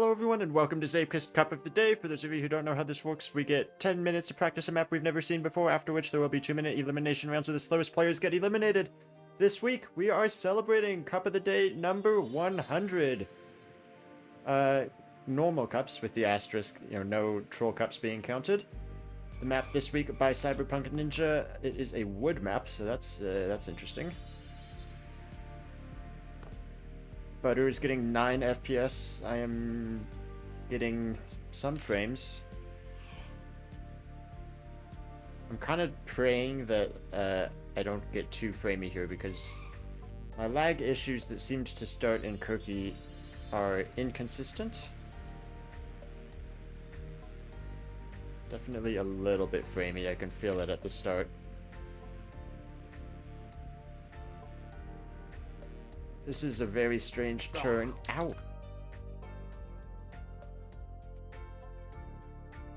Hello everyone and welcome to Zeepkist Cup of the Day. For those of you who don't know how this works, we get 10 minutes to practice a map we've never seen before, after which there will be 2-minute elimination rounds where the slowest players get eliminated. This week, we are celebrating Cup of the Day number 100. Normal cups with the asterisk, no troll cups being counted. The map this week by cyberpunkninja, it is a wood map, so that's interesting. Butter is getting 9 FPS. I am getting some frames. I'm kind of praying that I don't get too framey here because my lag issues that seemed to start in Cookie are inconsistent. Definitely a little bit framey. I can feel it at the start. This is a very strange turn. Ow!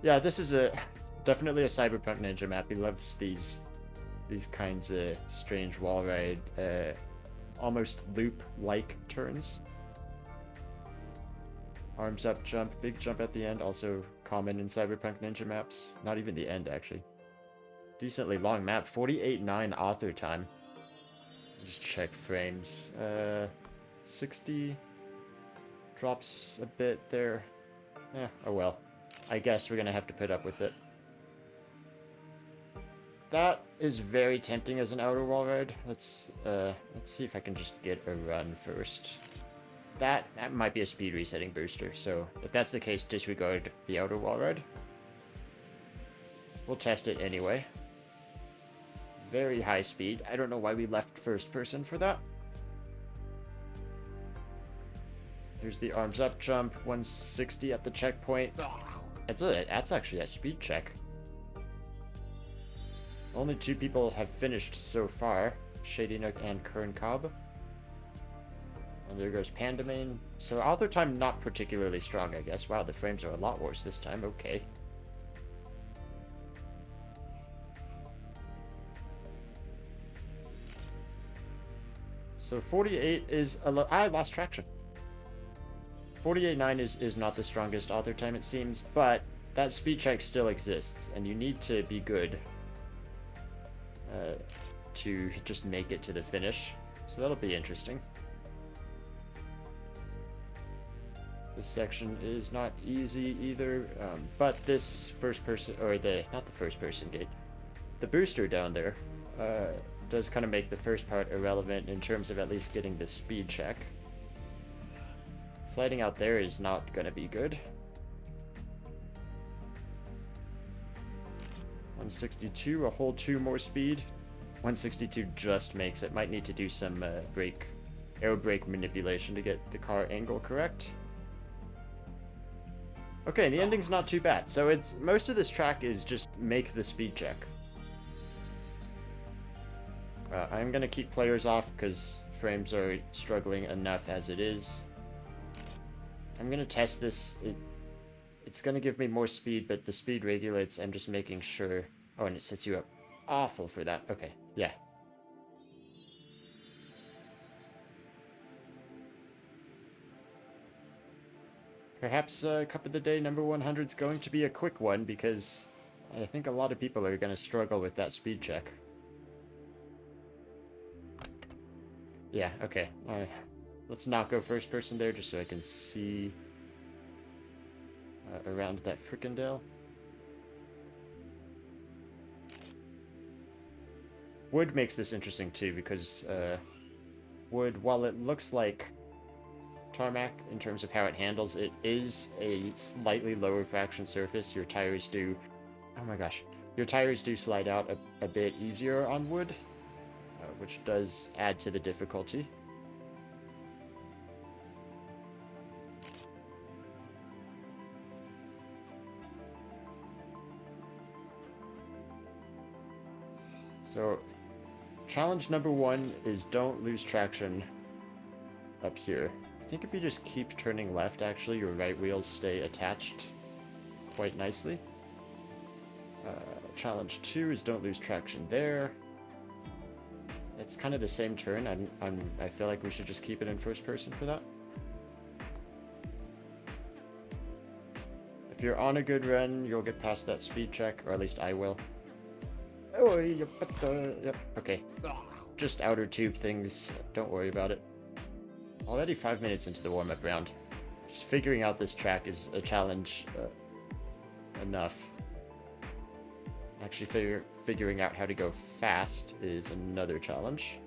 Yeah, this is definitely a cyberpunkninja map. He loves these kinds of strange wall ride, almost loop-like turns. Arms up jump, big jump at the end, also common in cyberpunkninja maps. Not even the end, actually. Decently long map, 48.9 author time. Just check frames. 60 drops a bit there. Oh well. I guess we're gonna have to put up with it. That is very tempting as an outer wall ride. Let's see if I can just get a run first. That might be a speed resetting booster, so if that's the case, disregard the outer wall ride. We'll test it anyway. Very high speed. I don't know why we left first person for that. Here's the arms up jump, 160 at the checkpoint. That's actually a speed check. Only 2 people have finished so far, Shady Nook and Kern Cobb. And there goes Pandamain. So author time not particularly strong, I guess. Wow, the frames are a lot worse this time. Okay. So 48 is I lost traction. 48.9 is not the strongest author time, it seems, but that speed check still exists, and you need to be good to just make it to the finish. So that'll be interesting. This section is not easy either, but this first person, or not the first person gate, the booster down there, does kind of make the first part irrelevant in terms of at least getting the speed check. Sliding out there is not going to be good. 162, a whole 2 more speed. 162 just makes it. Might need to do some air brake manipulation to get the car angle correct. Okay, the ending's not too bad. So most of this track is just make the speed check. I'm going to keep players off because frames are struggling enough as it is. I'm going to test this. It's going to give me more speed, but the speed regulates. I'm just making sure. Oh, and it sets you up awful for that. Okay, yeah. Perhaps Cup of the Day number 100 is going to be a quick one because I think a lot of people are going to struggle with that speed check. Yeah, okay. Let's not go first person there just so I can see around that fricandale. Wood makes this interesting too because wood, while it looks like tarmac in terms of how it handles, it is a slightly lower fraction surface. Your tires do... Oh my gosh. Your tires do slide out a bit easier on wood, which does add to the difficulty. So, challenge number 1 is don't lose traction up here. I think if you just keep turning left, actually, your right wheels stay attached quite nicely. Challenge 2 is don't lose traction there. It's kind of the same turn. I feel like we should just keep it in first person for that. If you're on a good run, you'll get past that speed check, or at least I will. Oh, yep, okay. Just outer tube things, don't worry about it. Already 5 minutes into the warm-up round. Just figuring out this track is a challenge enough. Actually, figuring out how to go fast is another challenge.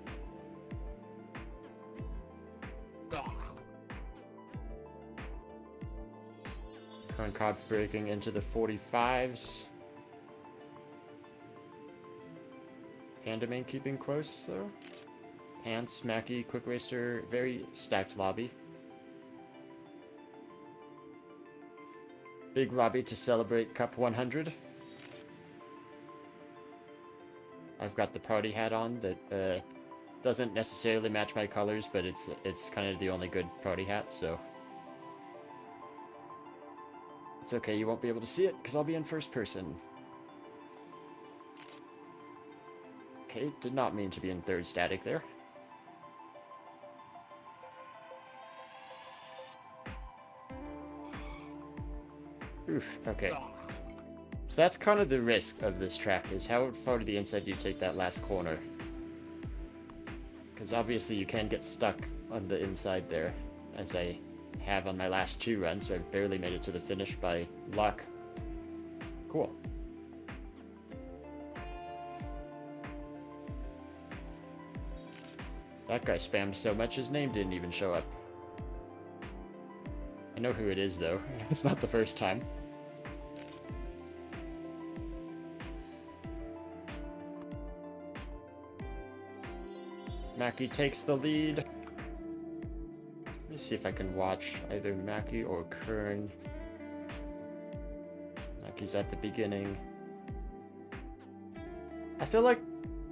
Corncob breaking into the 45s. Pandamane keeping close, though. Pants, Mackie, Quick Racer, very stacked lobby. Big lobby to celebrate Cup 100. I've got the party hat on that doesn't necessarily match my colors, but it's kind of the only good party hat, so... It's okay, you won't be able to see it, because I'll be in first person. Okay, did not mean to be in third static there. Oof, okay. So that's kind of the risk of this track, is how far to the inside do you take that last corner? Because obviously you can get stuck on the inside there, as I have on my last 2 runs, so I've barely made it to the finish by luck. Cool. That guy spammed so much his name didn't even show up. I know who it is, though. It's not the first time. Mackie takes the lead. Let me see if I can watch either Mackie or Kern. Mackie's at the beginning. I feel like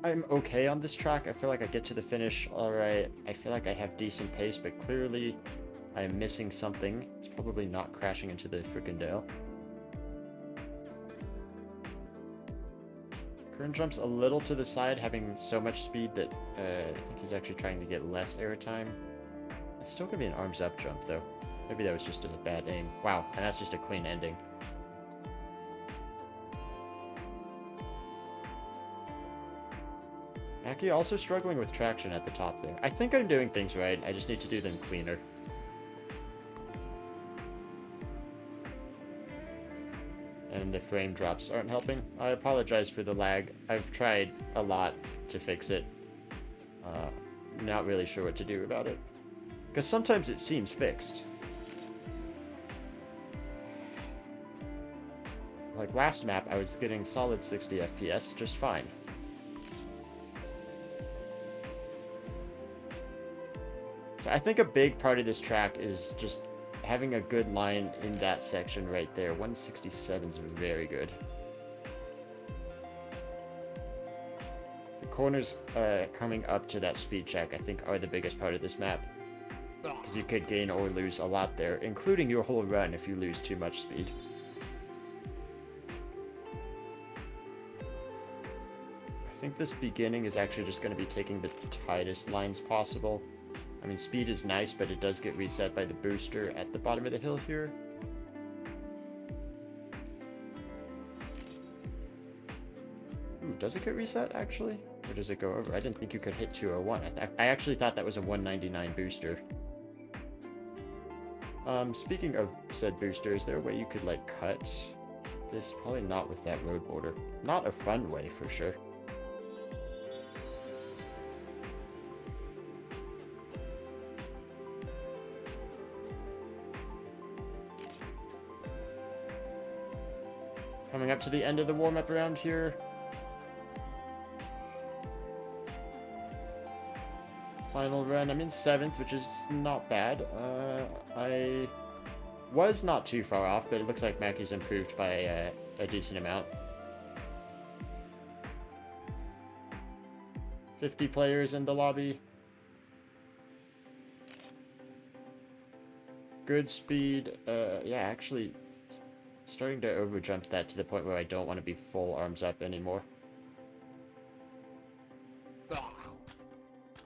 I'm okay on this track. I feel like I get to the finish alright. I feel like I have decent pace, but clearly I am missing something. It's probably not crashing into the frickin' dale. Kern jumps a little to the side, having so much speed that I think he's actually trying to get less airtime. It's still gonna be an arms up jump, though. Maybe that was just a bad aim. Wow, and that's just a clean ending. Mackie also struggling with traction at the top there. I think I'm doing things right. I just need to do them cleaner. And the frame drops aren't helping. I apologize for the lag. I've tried a lot to fix it. Not really sure what to do about it. Because sometimes it seems fixed. Like last map, I was getting solid 60 FPS just fine. So I think a big part of this track is just having a good line in that section right there. 167 is very good. The corners coming up to that speed check, I think, are the biggest part of this map. Because you could gain or lose a lot there, including your whole run if you lose too much speed. I think this beginning is actually just going to be taking the tightest lines possible. I mean, speed is nice, but it does get reset by the booster at the bottom of the hill here. Ooh, does it get reset, actually? Or does it go over? I didn't think you could hit 201. I actually thought that was a 199 booster. Speaking of said booster, is there a way you could, like, cut this? Probably not with that road border. Not a fun way, for sure. Coming up to the end of the warm-up round here. Final run, I'm in 7th, which is not bad. I was not too far off, but it looks like Mackie's improved by a decent amount. 50 players in the lobby. Good speed. Yeah, actually starting to overjump that to the point where I don't want to be full arms up anymore.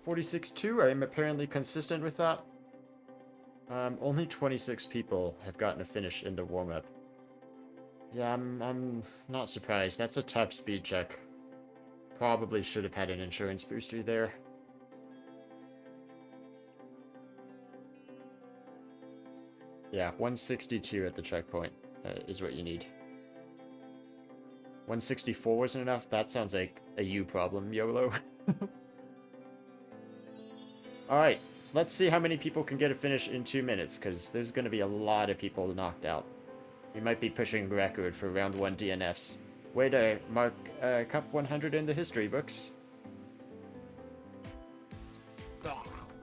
46.2, I am apparently consistent with that. Only 26 people have gotten a finish in the warm-up. Yeah, I'm not surprised. That's a tough speed check. Probably should have had an insurance booster there. Yeah, 162 at the checkpoint is what you need. 164 wasn't enough? That sounds like a you problem, YOLO. Alright, let's see how many people can get a finish in 2 minutes, because there's going to be a lot of people knocked out. We might be pushing record for round 1 DNFs. Way to mark Cup 100 in the history books.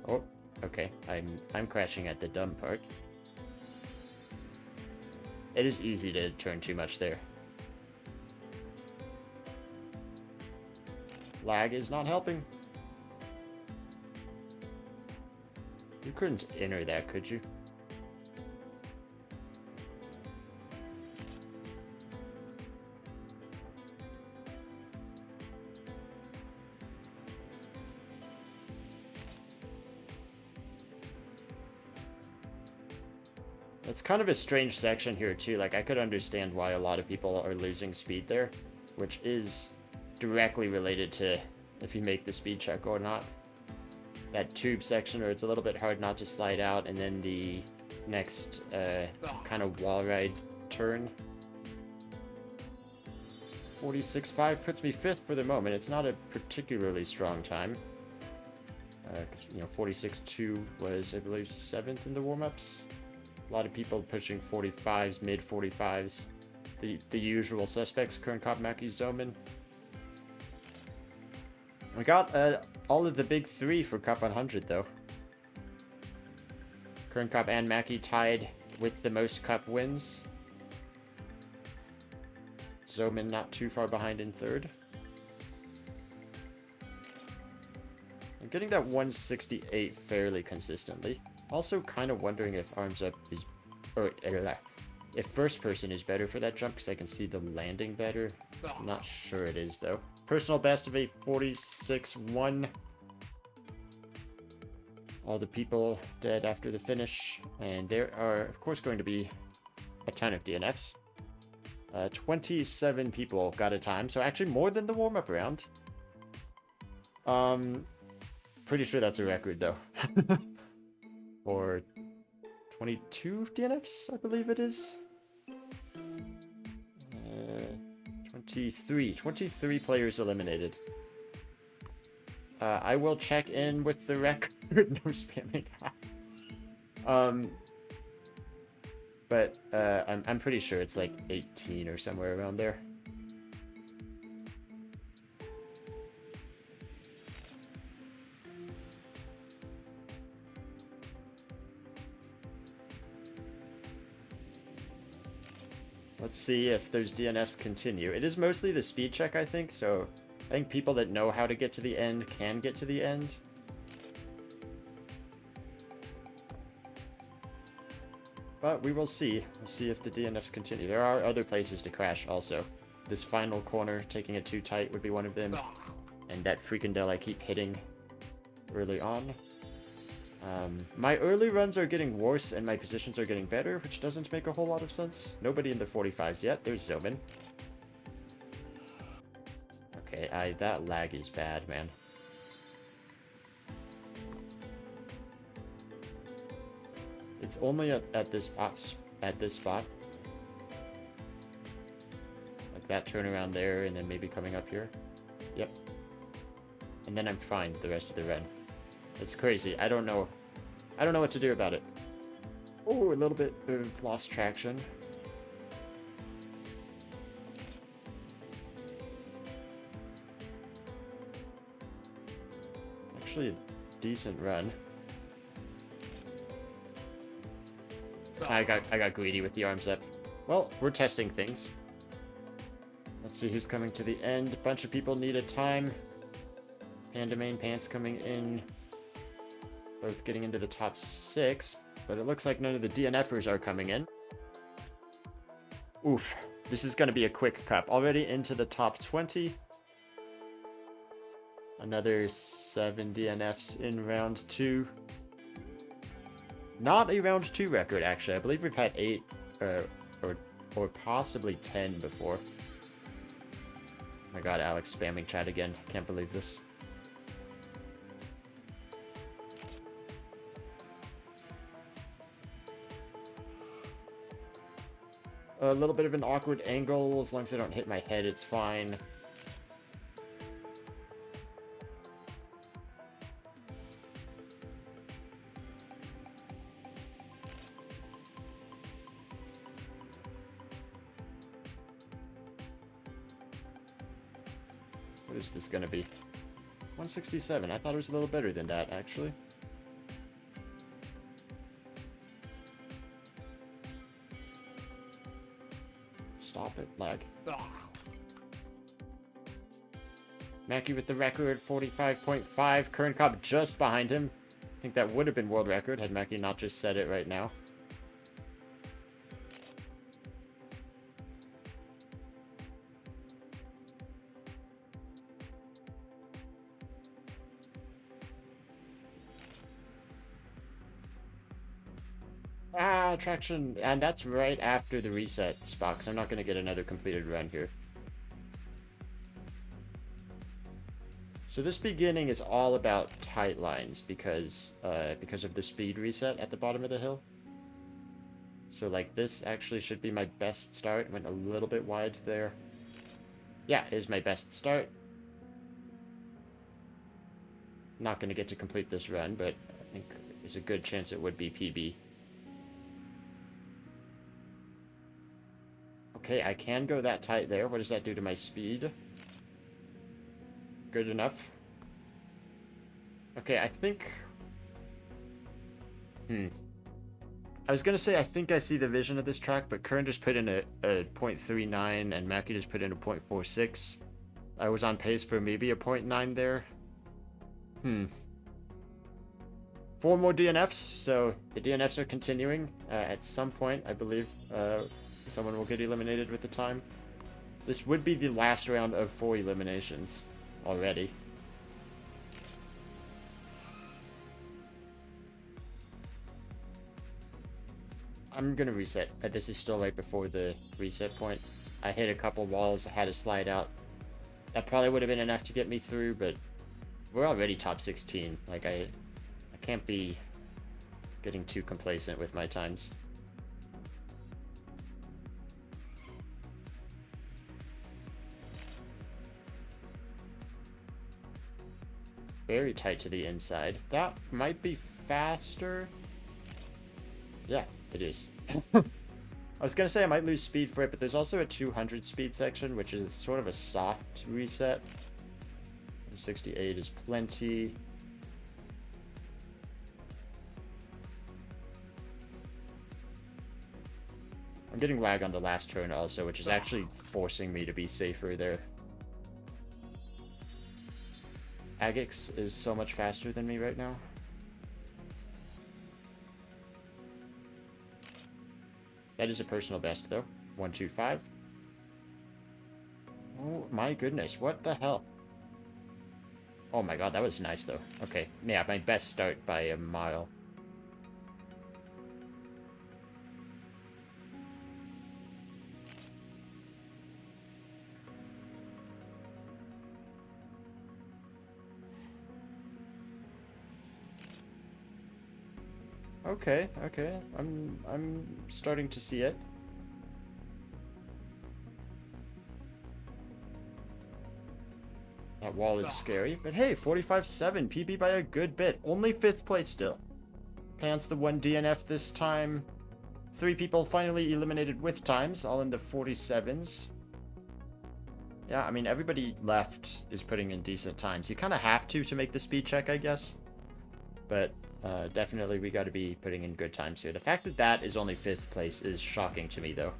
Oh, okay. I'm crashing at the dumb part. It is easy to turn too much there. Lag is not helping. You couldn't enter that, could you? It's kind of a strange section here, too. Like, I could understand why a lot of people are losing speed there, which is directly related to if you make the speed check or not. That tube section where it's a little bit hard not to slide out, and then the next kind of wall ride turn. 46.5 puts me 5th for the moment. It's not a particularly strong time. 46.2 was, I believe, 7th in the warm-ups. A lot of people pushing 45s, mid 45s. The usual suspects, Kern Cop, Mackie, Zoman. We got all of the big three for Cup 100, though. Kern Cop and Mackie tied with the most Cup wins. Zoman not too far behind in 3rd. I'm getting that 168 fairly consistently. Also kind of wondering if Arms Up is... or if first person is better for that jump, because I can see the landing better. I'm not sure it is, though. Personal best of a 46.1. All the people dead after the finish. And there are, of course, going to be a ton of DNFs. 27 people got a time, so actually more than the warm-up round. Pretty sure that's a record, though. Or 22 DNFs, I believe it is. 23 players eliminated. I will check in with the record. No spamming. But I'm pretty sure it's like 18 or somewhere around there. Let's see if those DNFs continue. It is mostly the speed check, I think, so I think people that know how to get to the end can get to the end. But we will see. We'll see if the DNFs continue. There are other places to crash also. This final corner, taking it too tight, would be one of them. And that frikandel I keep hitting early on. My early runs are getting worse and my positions are getting better, which doesn't make a whole lot of sense. Nobody in the 45s yet. There's Zoman. Okay, that lag is bad, man. It's only at this spot. Like that turnaround there and then maybe coming up here. Yep. And then I'm fine the rest of the run. It's crazy. I don't know what to do about it. Oh, a little bit of lost traction. Actually a decent run. I got greedy with the arms up. Well, we're testing things. Let's see who's coming to the end. A bunch of people need a time. Panda Main Pants coming in. Both getting into the top 6, but it looks like none of the DNFers are coming in. Oof. This is going to be a quick cup. Already into the top 20. Another 7 DNFs in round 2. Not a round 2 record, actually. I believe we've had 8, or or possibly 10 before. Oh my god, Alex spamming chat again. Can't believe this. A little bit of an awkward angle. As long as I don't hit my head, it's fine. What is this gonna be? 167. I thought it was a little better than that, actually. Stop it, lag. Mackie with the record, 45.5. Current Cobb just behind him. I think that would have been world record had Mackie not just said it right now. Ah, traction. And that's right after the reset spot, because I'm not going to get another completed run here. So this beginning is all about tight lines because of the speed reset at the bottom of the hill. So like this actually should be my best start. Went a little bit wide there. Yeah, it is my best start. Not going to get to complete this run, but I think there's a good chance it would be PB. Okay, I can go that tight there. What does that do to my speed? Good enough. Okay, I think... I was gonna say I think I see the vision of this track, but Kern just put in a 0.39 and Mackie just put in a 0.46. I was on pace for maybe a 0.9 there. 4 more DNFs, so the DNFs are continuing. At some point, I believe someone will get eliminated with the time. This would be the last round of 4 eliminations already. I'm gonna reset. This is still right before the reset point. I hit a couple walls, I had to slide out. That probably would have been enough to get me through, but we're already top 16. Like, I can't be getting too complacent with my times. Very tight to the inside. That might be faster. Yeah, it is. I was gonna say I might lose speed for it, but there's also a 200 speed section, which is sort of a soft reset. 68 is plenty. I'm getting lag on the last turn also, which is actually forcing me to be safer there. Agix is so much faster than me right now. That is a personal best, though. 125. Oh my goodness, what the hell? Oh my god, that was nice, though. Okay, yeah, my best start by a mile. Okay, okay. I'm starting to see it. That wall is scary, but hey, 45.7, PB by a good bit. Only 5th place still. Pants the 1 DNF this time. 3 people finally eliminated with times, all in the 47s. Yeah, I mean, everybody left is putting in decent times. You kind of have to make the speed check, I guess. But definitely we got to be putting in good times here. The fact that that is only 5th place is shocking to me, though.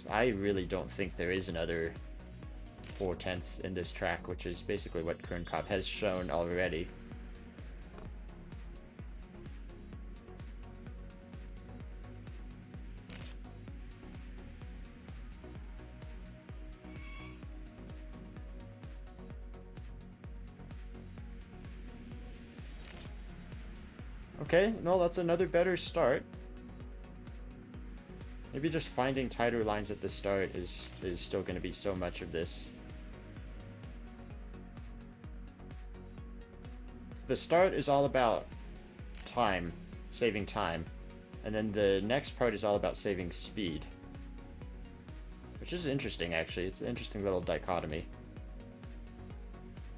I really don't think there is another 4/10 in this track, which is basically what Kernkop has shown already. Okay, no, that's another better start. Maybe just finding tighter lines at the start is still going to be so much of this. The start is all about time, saving time. And then the next part is all about saving speed. Which is interesting, actually. It's an interesting little dichotomy.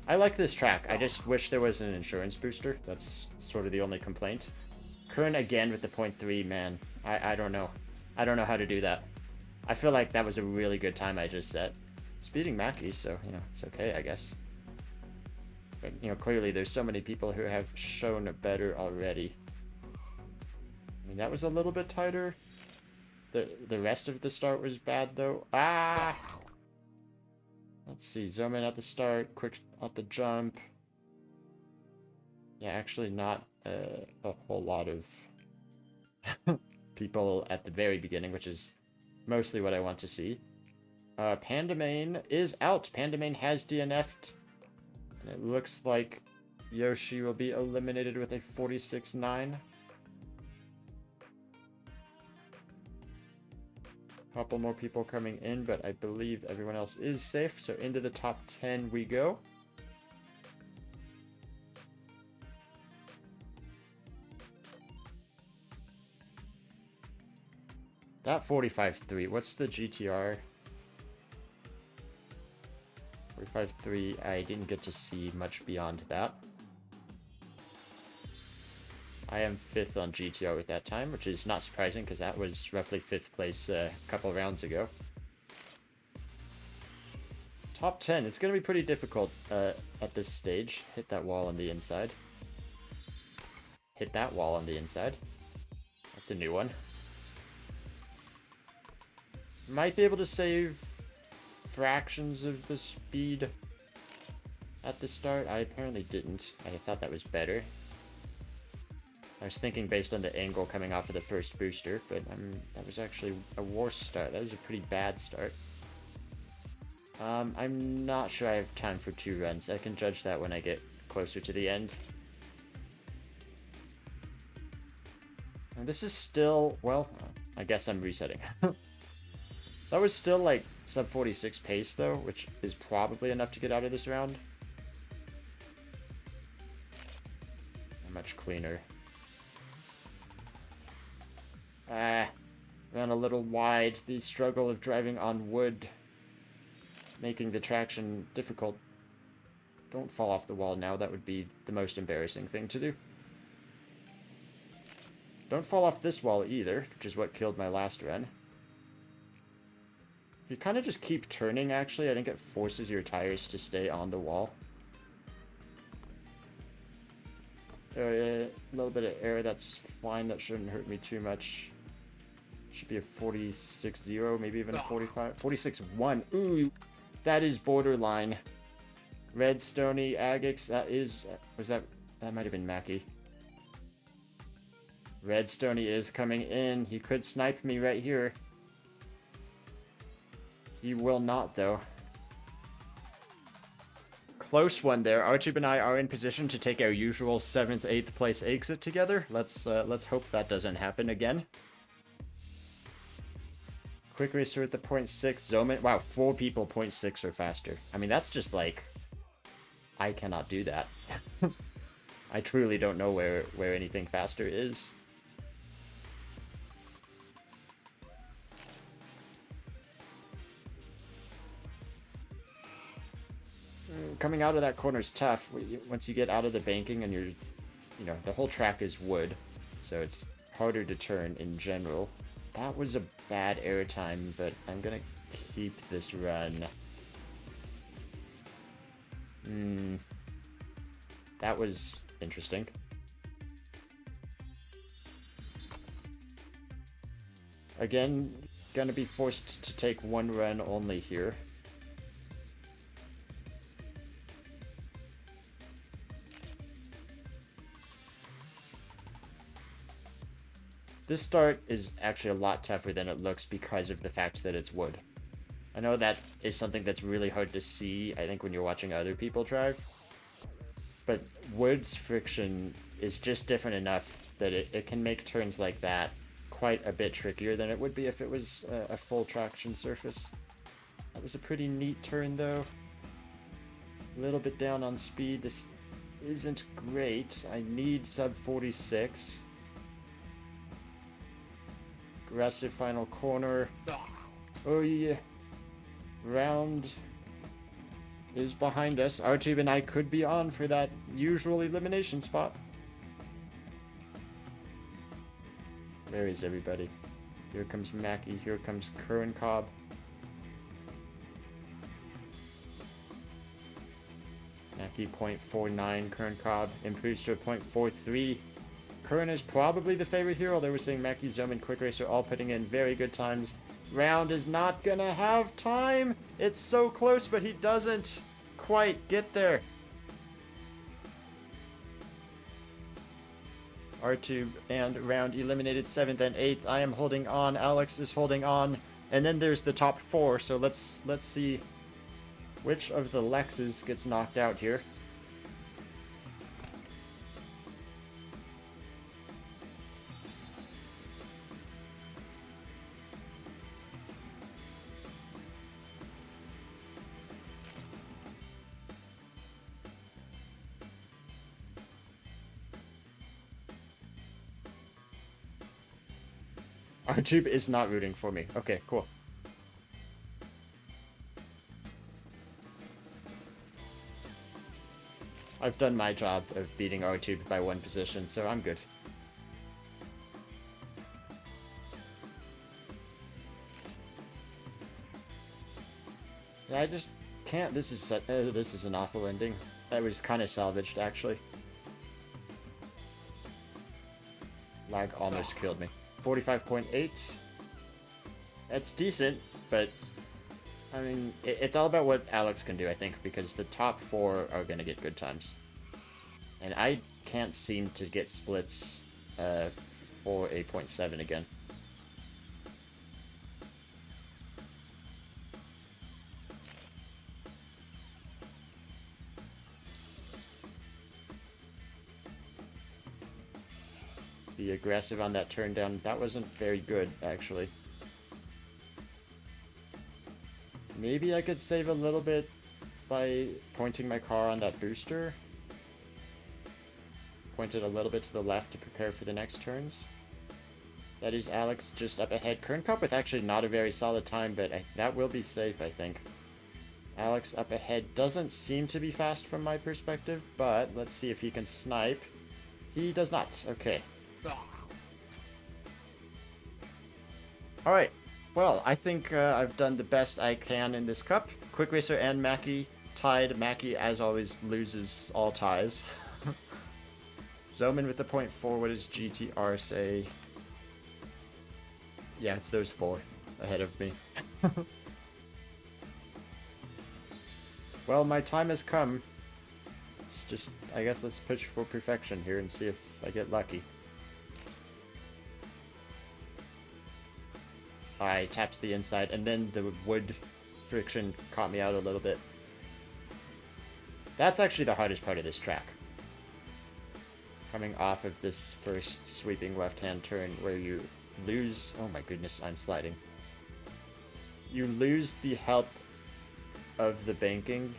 I like this track. I just wish there was an insurance booster. That's sort of the only complaint. Kern again with the 0.3, man. I don't know. I don't know how to do that. I feel like that was a really good time I just set. It's beating Mackie, so, you know, it's okay, I guess. But, you know, clearly there's so many people who have shown better already. I mean, that was a little bit tighter. The rest of the start was bad, though. Ah! Let's see. Zoom in at the start. Quick at the jump. Yeah, actually not a whole lot of people at the very beginning, which is mostly what I want to see. Pandamain is out. Pandamain has DNF'd. And it looks like Yoshi will be eliminated with a 46-9. Couple more people coming in, but I believe everyone else is safe. So into the top 10 we go. That 45.3. What's the GTR? 45.3. I didn't get to see much beyond that. I am 5th on GTR with that time, which is not surprising because that was roughly 5th place a couple rounds ago. Top 10. It's going to be pretty difficult at this stage. Hit that wall on the inside. Hit that wall on the inside. That's a new one. Might be able to save fractions of the speed at the start. I apparently didn't. I thought that was better. I was thinking based on the angle coming off of the first booster, but that was actually a worse start. That was a pretty bad start. I'm not sure I have time for 2 runs. I can judge that when I get closer to the end. And this is still, well, I guess I'm resetting. That was still like sub 46 pace though, which is probably enough to get out of this round. Much cleaner. Ran a little wide. The struggle of driving on wood, making the traction difficult. Don't fall off the wall now. That would be the most embarrassing thing to do. Don't fall off this wall either, which is what killed my last run. You kind of just keep turning, actually. I think it forces your tires to stay on the wall. A little bit of air, that's fine. That shouldn't hurt me too much. Should be a 46-0, maybe even a 45. 46-1. Ooh, that is borderline. Redstony, Agix, that is... that might have been Mackie. Redstony is coming in. He could snipe me right here. He will not, though. Close one there. Archie and I are in position to take our usual 7th, 8th place exit together. Let's hope that doesn't happen again. Quick racer at the 0.6. Zoman. Wow, 4 people 0.6 or faster. I mean, that's just like... I cannot do that. I truly don't know where anything faster is. Coming out of that corner is tough. Once you get out of the banking and you're, you know, the whole track is wood, so it's harder to turn in general. That was a bad air time, but I'm gonna keep this run. That was interesting. Again, gonna be forced to take 1 run only here. This start is actually a lot tougher than it looks because of the fact that it's wood. I know that is something that's really hard to see, I think, when you're watching other people drive. But wood's friction is just different enough that it can make turns like that quite a bit trickier than it would be if it was a full traction surface. That was a pretty neat turn, though. A little bit down on speed. This isn't great. I need sub 46. Aggressive final corner. Oh yeah. Round is behind us. R-Tube and I could be on for that usual elimination spot. Where is everybody? Here comes Mackie. Here comes Curran Cobb. Mackie 0.49. Curran Cobb improves to a 0.43. Curran is probably the favorite here, although we're seeing Mackie, Zoman, Quick Racer all putting in very good times. Round is not gonna have time. It's so close, but he doesn't quite get there. R2 and Round eliminated 7th and 8th. I am holding on. Alex is holding on. And then there's the top 4. So let's see which of the Lexes gets knocked out here. R-Tube is not rooting for me. Okay, cool. I've done my job of beating R-Tube by 1 position, so I'm good. Yeah, I just can't. This is an awful ending. That was kind of salvaged, actually. Lag almost killed me. 45.8. That's decent, but I mean, it's all about what Alex can do, I think, because the top 4 are going to get good times. And I can't seem to get splits for a 0.7 again. Be aggressive on that turn down. That wasn't very good, actually. Maybe I could save a little bit by pointing my car on that booster. Point it a little bit to the left to prepare for the next turns. That is Alex just up ahead. Kern Cup with actually not a very solid time, but that will be safe, I think. Alex up ahead doesn't seem to be fast from my perspective, but let's see if he can snipe. He does not. Okay. Alright, well, I think I've done the best I can in this cup. Quick Racer and Mackie tied. Mackie, as always, loses all ties. Zoman with the 0.4. What does GTR say? Yeah, it's those 4 ahead of me. Well, my time has come. It's just, I guess let's push for perfection here and see if I get lucky. I taps the inside, and then the wood friction caught me out a little bit. That's actually the hardest part of this track. Coming off of this first sweeping left-hand turn where you lose... Oh my goodness, I'm sliding. You lose the help of the banking.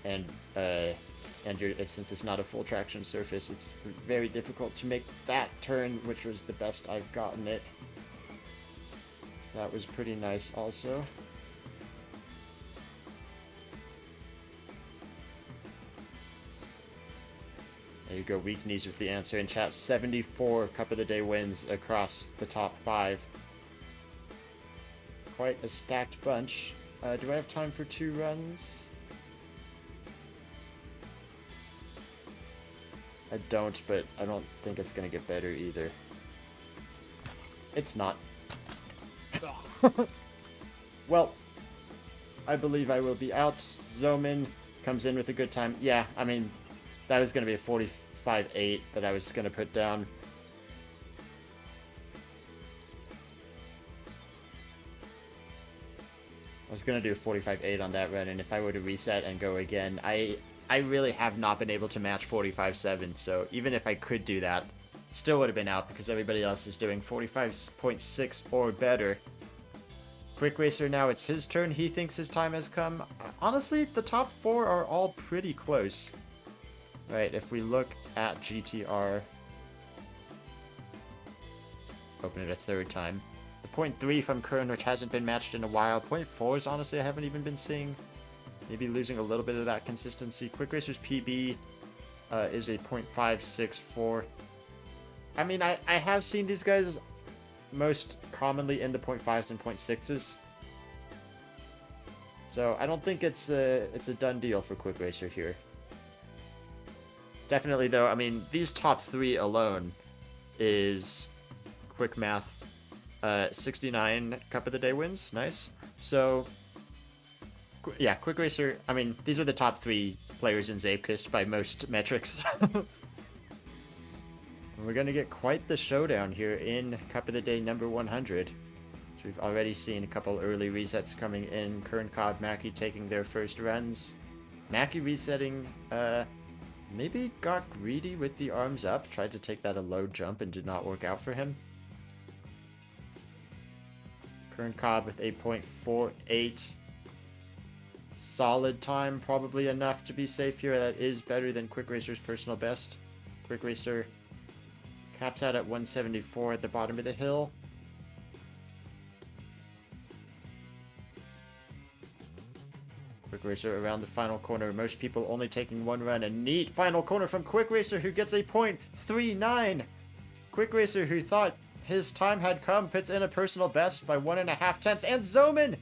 And since it's not a full traction surface, it's very difficult to make that turn, which was the best I've gotten it. That was pretty nice also. There you go, Weak Knees with the answer in chat. 74 Cup of the Day wins across the top 5. Quite a stacked bunch. Do I have time for 2 runs? I don't, but I don't think it's gonna get better either. It's not. Well, I believe I will be out. Zoman comes in with a good time. Yeah, I mean, that was gonna be a 45.8 that I was gonna put down. I was gonna do a 45.8 on that run, and if I were to reset and go again, I really have not been able to match 45.7, so even if I could do that, Still would have been out because everybody else is doing 45.6 or better. Quick Racer, now it's his turn. He thinks his time has come. Honestly, the top 4 are all pretty close. Right, if we look at GTR... Open it a third time. The .3 from Kern, which hasn't been matched in a while. .4s, honestly, I haven't even been seeing. Maybe losing a little bit of that consistency. Quick Racer's PB is a .564. I mean, I have seen these guys most commonly in the .5s and .6s. So I don't think it's a done deal for Quick Racer here. Definitely, though, I mean, these top 3 alone is, quick math, 69 Cup of the Day wins. Nice. So, yeah, Quick Racer, I mean, these are the top 3 players in Zeepkist by most metrics. We're going to get quite the showdown here in Cup of the Day number 100. So we've already seen a couple early resets coming in. Kern, Cobb, Mackie taking their first runs. Mackie resetting, maybe got greedy with the arms up. Tried to take that a low jump and did not work out for him. Kern Cobb with 8.48. Solid time, probably enough to be safe here. That is better than Quick Racer's personal best. Quick Racer caps out at 174 at the bottom of the hill. Quick Racer around the final corner. Most people only taking one run. A neat final corner from Quick Racer, who gets a .39. Quick Racer, who thought his time had come, puts in a personal best by 1.5 tenths. And Zoman,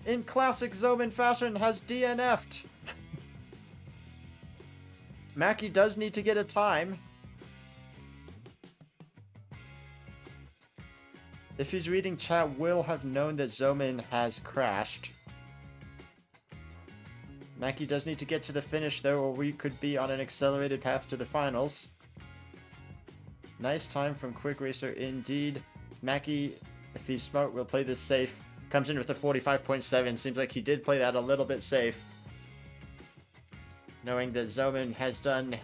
in classic Zoman fashion, has DNF'd. Mackie does need to get a time. If he's reading chat, will have known that Zoman has crashed. Mackie does need to get to the finish, though, or we could be on an accelerated path to the finals. Nice time from Quick Racer indeed. Mackie, if he's smart, will play this safe. Comes in with a 45.7. Seems like he did play that a little bit safe. Knowing that Zoman has done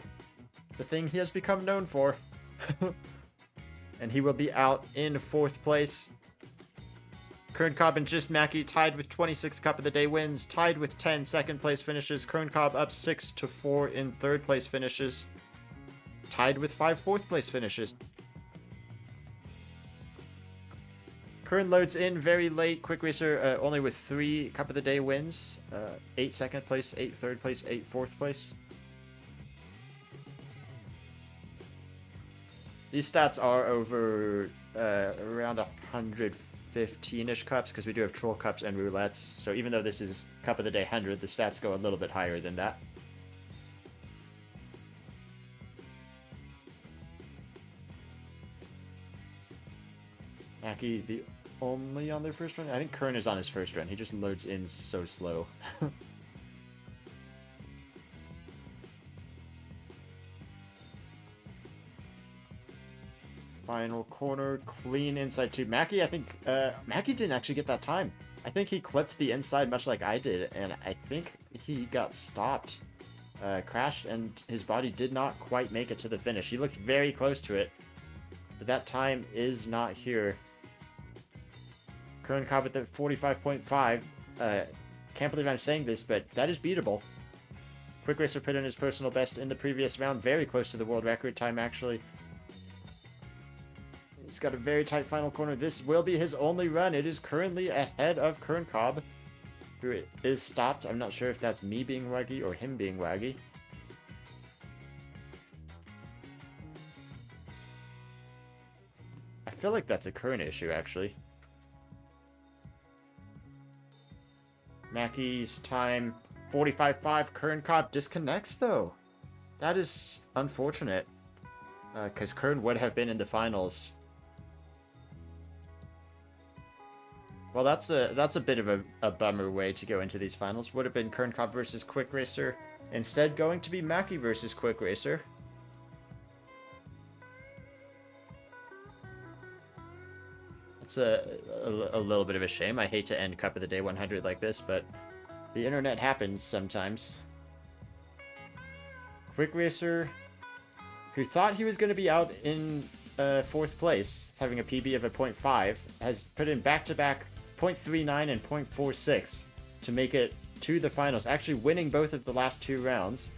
the thing he has become known for. And he will be out in 4th place. Kern Cobb and Just Mackie tied with 26 Cup of the Day wins, tied with 10 second place finishes. Kern Cobb up 6-4 in 3rd place finishes, tied with 5 4th place finishes. Kern loads in very late. Quick Racer only with 3 Cup of the Day wins, 8 second place, 8 3rd place, 8 4th place. These stats are over around 115-ish cups, because we do have Troll Cups and Roulettes. So even though this is Cup of the Day 100, the stats go a little bit higher than that. Mackie, the only on their first run? I think Kern is on his first run. He just loads in so slow. Final corner, clean inside 2. Mackie, I think, Mackie didn't actually get that time. I think he clipped the inside much like I did, and I think he got stopped, crashed, and his body did not quite make it to the finish. He looked very close to it, but that time is not here. Kern Cobb at the 45.5. Can't believe I'm saying this, but that is beatable. Quick Racer put in his personal best in the previous round, very close to the world record time, actually. He's got a very tight final corner. This will be his only run. It is currently ahead of Kern Cobb, who is stopped. I'm not sure if that's me being waggy or him being waggy. I feel like that's a Kern issue, actually. Mackie's time, 45.5. Kern Cobb disconnects, though. That is unfortunate, because Kern would have been in the finals. Well, that's a bit of a bummer way to go into these finals. Would have been Kern Cobb versus Quick Racer. Instead, going to be Mackie versus Quick Racer. That's a little bit of a shame. I hate to end Cup of the Day 100 like this, but the internet happens sometimes. Quick Racer who thought he was going to be out in 4th place, having a PB of a 0.5, has put in back-to-back 0.39 and 0.46 to make it to the finals, actually winning both of the last 2 rounds.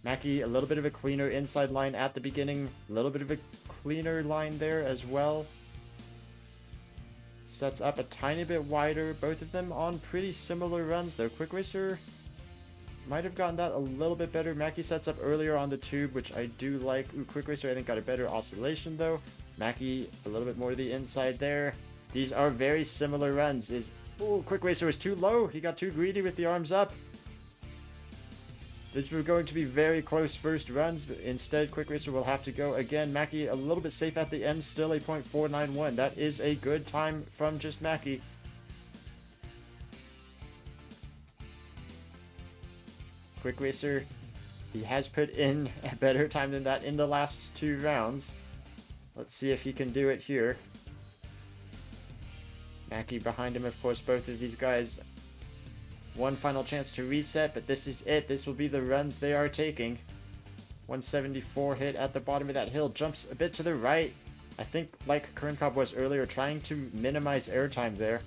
Mackie, a little bit of a cleaner inside line at the beginning, a little bit of a cleaner line there as well. Sets up a tiny bit wider, both of them on pretty similar runs, though Quick Racer might have gotten that a little bit better. Mackie sets up earlier on the tube, which I do like. Ooh, Quick Racer I think got a better oscillation though. Mackie a little bit more to the inside there. These are very similar runs. Ooh, Quick Racer was too low. He got too greedy with the arms up. These were going to be very close first runs, but instead Quick Racer will have to go again. Mackie a little bit safe at the end, still a 0.491. That is a good time from just Mackie. Quick Racer, he has put in a better time than that in the last 2 rounds. Let's see if he can do it here. Mackie behind him, of course, both of these guys. One final chance to reset, but this is it. This will be the runs they are taking. 174 hit at the bottom of that hill. Jumps a bit to the right. I think, like Kerncobb was earlier, trying to minimize airtime there.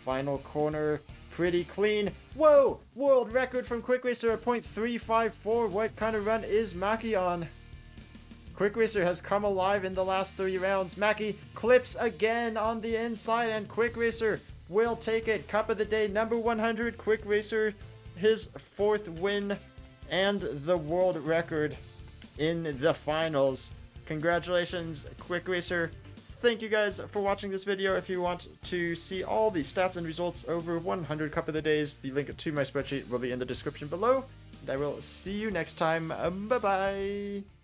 Final corner. Pretty clean. Whoa! World record from Quick Racer at 0.354. What kind of run is Mackie on? Quick Racer has come alive in the last 3 rounds. Mackie clips again on the inside, and Quick Racer will take it. Cup of the day, number 100. Quick Racer, his 4th win and the world record in the finals. Congratulations, Quick Racer. Thank you guys for watching this video. If you want to see all the stats and results over 100 Cup of the Days, the link to my spreadsheet will be in the description below. And I will see you next time. Bye-bye.